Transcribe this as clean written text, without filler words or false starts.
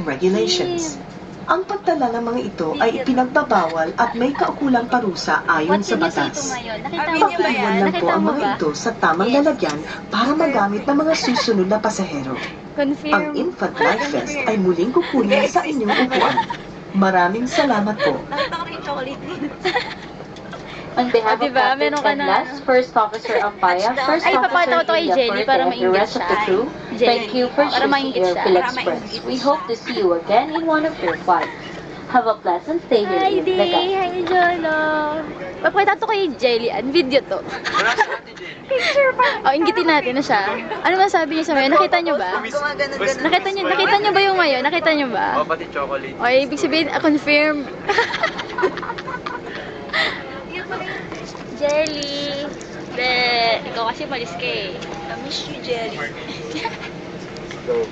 regulations. Ang pagtala ng mga ito ay ipinagbabawal at may kaukulang parusa ayon sa batas. Pagpiliwan lang po ang mga ito sa tamang lalagyan para magamit ng mga susunod na pasahero. Ang Infant Life Vest ay muling kukunin sa inyong upuan. Maraming salamat po. On behalf of Captain Canlas, First Officer of PAYA, First Officer India Forte, and the rest of the crew, thank you for choosing Airfield Express. We hope to see you again in one of your flights. Have a pleasant stay here in Vegas. Hi, Jolo. Papakita to kay Jelly. Video to. Picture pa. Oh, inggitin natin na siya. Ano masabi niyo sa mayo? Nakita niyo ba? Nakita niyo ba yung mayo? Nakita niyo ba? Oh, pati chocolate. O, ibig sabihin, confirm. Jelly. Ikaw kasi malis ka eh. I miss you, Jelly. Go.